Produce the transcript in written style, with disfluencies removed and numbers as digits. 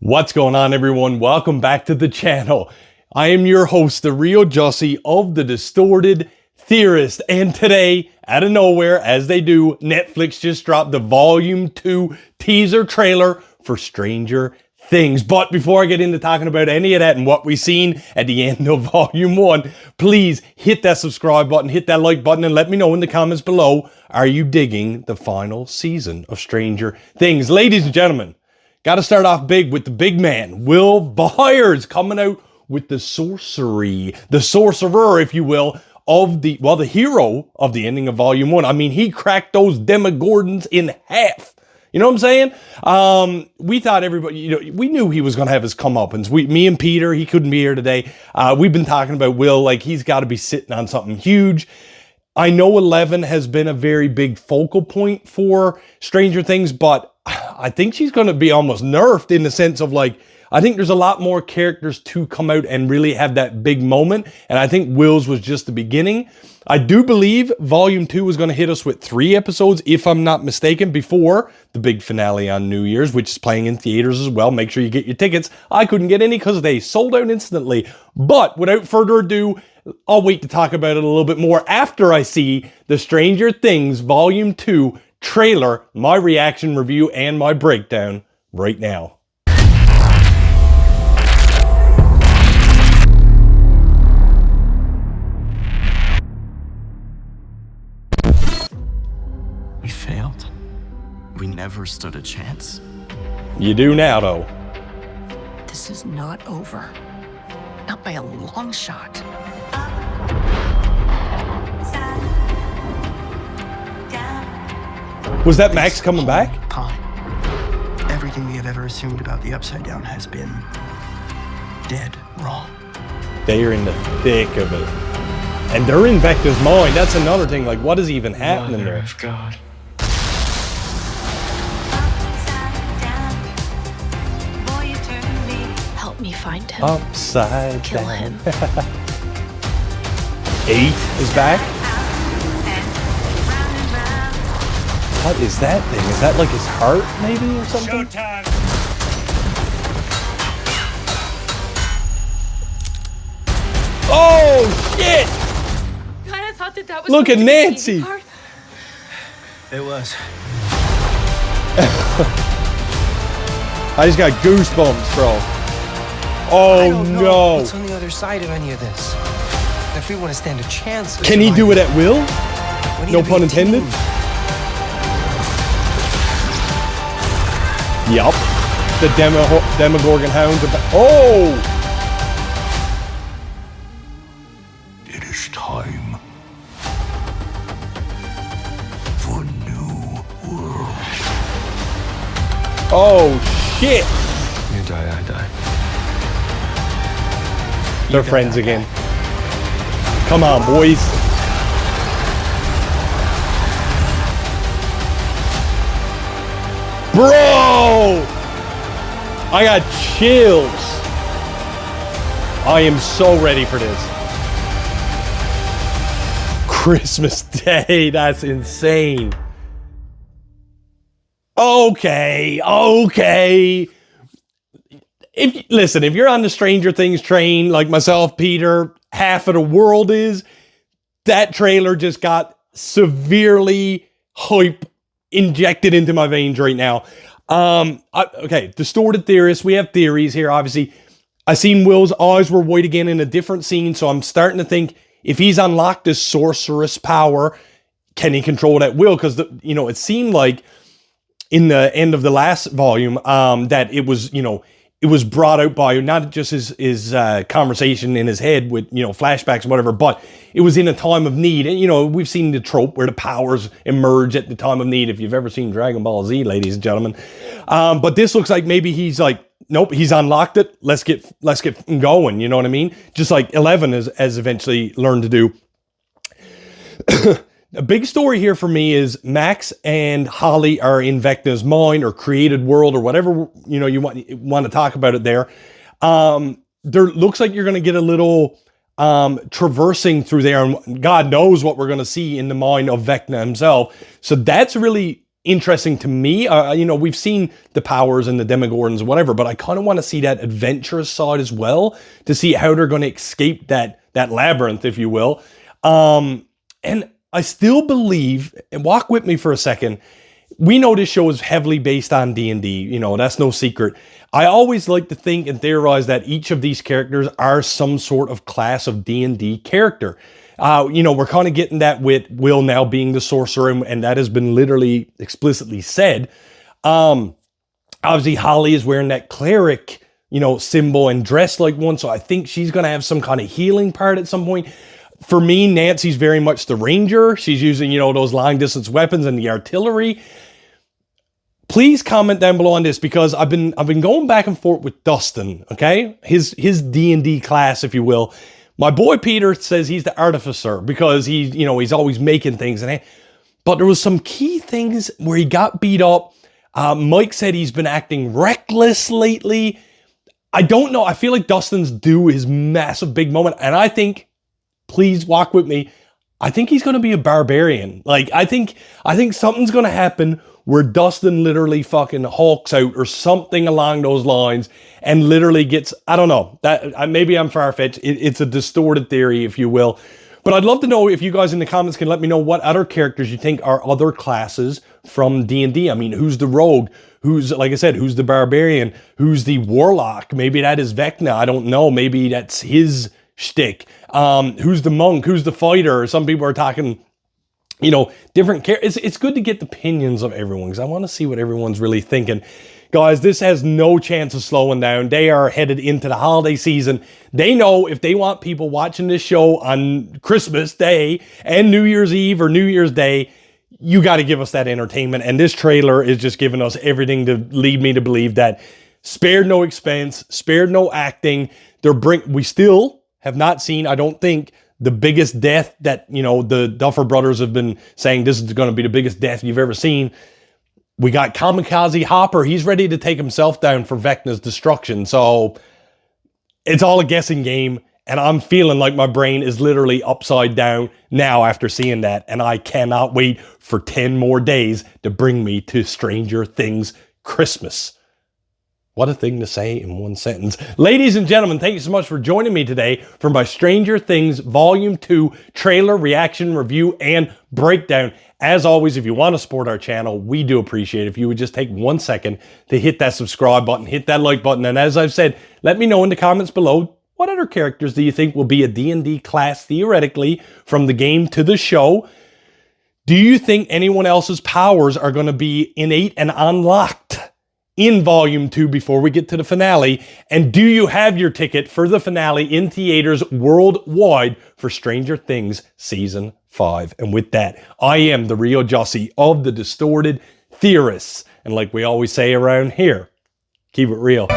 What's going on, everyone? Welcome back to the channel. I am your host, the real Jussy of the Distorted Theorists. And today, out of nowhere, as they do, Netflix just dropped the Volume 2 teaser trailer for Stranger Things. But before I get into talking about any of that and what we've seen at the end of Volume 1, please hit that subscribe button, hit that like button, and let me know in the comments below, are you digging the final season of Stranger Things? Ladies and gentlemen, got to start off big with the big man, Will Byers, coming out with the sorcerer, if you will, of the hero of the ending of Volume 1. I mean, he cracked those Demogorgons in half. You know what I'm saying? We thought everybody, we knew he was going to have his comeuppance. Me and Peter, he couldn't be here today. We've been talking about Will, like he's got to be sitting on something huge. I know 11 has been a very big focal point for Stranger Things, but I think she's going to be almost nerfed in the sense of like, I think there's a lot more characters to come out and really have that big moment. And I think Will's was just the beginning. I do believe Volume 2 is going to hit us with 3 episodes, if I'm not mistaken, before the big finale on New Year's, which is playing in theaters as well. Make sure you get your tickets. I couldn't get any because they sold out instantly. But without further ado, I'll wait to talk about it a little bit more after I see the Stranger Things Volume 2 trailer, my reaction, review, and my breakdown right now. We failed. We never stood a chance. You do now, though. This is not over. Not by a long shot. Was that Max coming back? Time. Everything we have ever assumed about the Upside Down has been dead wrong. They are in the thick of it. And they're in Vecna's mind. That's another thing. Like, what is even happening there? Of God. Help me find him. Upside Kill down. him. 8 is back. What is that thing? Is that like his heart, maybe, or something? Showtime. Oh, shit! God, I thought that was Look at supposed to be the Nancy. easy part. It was. I just got goosebumps, bro. I Oh, don't know no. what's on the other side of any of this. If we want to stand a chance, Can he do it at will? we need No to be pun a intended. team. Yup. The Demogorgon hounds are back. Oh! It is time for new world. Oh, shit! You die, I die. They're friends again. Come on, boys. Bro! I got chills. I am so ready for this. Christmas Day, that's insane. Okay. If you're on the Stranger Things train, like myself, Peter, half of the world is, that trailer just got severely hype injected into my veins right now. Okay, Distorted Theorists, we have theories here, obviously. I seen Will's eyes were white again in a different scene, so I'm starting to think if he's unlocked this sorceress power, can he control it at will? Because, it seemed like in the end of the last volume, that it was, it was brought out by not just his conversation in his head with, flashbacks and whatever, but it was in a time of need. And, we've seen the trope where the powers emerge at the time of need, if you've ever seen Dragon Ball Z, ladies and gentlemen. But this looks like maybe he's like, nope, he's unlocked it. Let's get going. You know what I mean? Just like 11 has eventually learned to do. A big story here for me is Max and Holly are in Vecna's mind or created world or whatever, you want to talk about it there. There looks like you're going to get a little traversing through there, and God knows what we're going to see in the mind of Vecna himself. So that's really interesting to me. You know, we've seen the powers and the Demogorgons, whatever, but I kind of want to see that adventurous side as well, to see how they're going to escape that labyrinth, if you will. And I still believe, and walk with me for a second, we know this show is heavily based on D&D, you know, that's no secret. I always like to think and theorize that each of these characters are some sort of class of D&D character. You know, we're kind of getting that with Will now being the sorcerer, and that has been literally explicitly said. Obviously, Holly is wearing that cleric, you know, symbol and dressed like one, so I think she's going to have some kind of healing part at some point. For me, Nancy's very much the ranger. She's using, you know, those long-distance weapons and the artillery. Please comment down below on this, because I've been going back and forth with Dustin, okay? His D&D class, if you will. My boy Peter says he's the artificer because he's, you know, he's always making things. But there was some key things where he got beat up. Mike said he's been acting reckless lately. I don't know. I feel like Dustin's due his massive big moment. And I think, please walk with me, I think he's going to be a barbarian. Like, I think something's going to happen where Dustin literally fucking hulks out or something along those lines and literally gets, I don't know, that maybe I'm far-fetched. It's a distorted theory, if you will. But I'd love to know if you guys in the comments can let me know what other characters you think are other classes from D&D. I mean, who's the rogue? Who's, like I said, who's the barbarian? Who's the warlock? Maybe that is Vecna. I don't know. Maybe that's his shtick. Who's the monk? Who's the fighter? Some people are talking, you know, different characters. It's good to get the opinions of everyone, because I want to see what everyone's really thinking. Guys, this has no chance of slowing down. They are headed into the holiday season. They know if they want people watching this show on Christmas Day and New Year's Eve or New Year's Day, you got to give us that entertainment. And this trailer is just giving us everything to lead me to believe that spared no expense, spared no acting. We still have not seen, I don't think, the biggest death that, you know, the Duffer Brothers have been saying this is going to be the biggest death you've ever seen. We got Kamikaze Hopper. He's ready to take himself down for Vecna's destruction. So it's all a guessing game. And I'm feeling like my brain is literally upside down now after seeing that. And I cannot wait for 10 more days to bring me to Stranger Things Christmas. What a thing to say in one sentence. Ladies and gentlemen, thank you so much for joining me today for my Stranger Things Volume 2 trailer reaction, review, and breakdown. As always, if you want to support our channel, we do appreciate it if you would just take 1 second to hit that subscribe button, hit that like button, and as I've said, let me know in the comments below, what other characters do you think will be a D&D class theoretically from the game to the show? Do you think anyone else's powers are going to be innate and unlocked in Volume 2 before we get to the finale? And do you have your ticket for the finale in theaters worldwide for Stranger Things Season 5? And with that, I am the real Jussy of the Distorted Theorists. And like we always say around here, keep it real.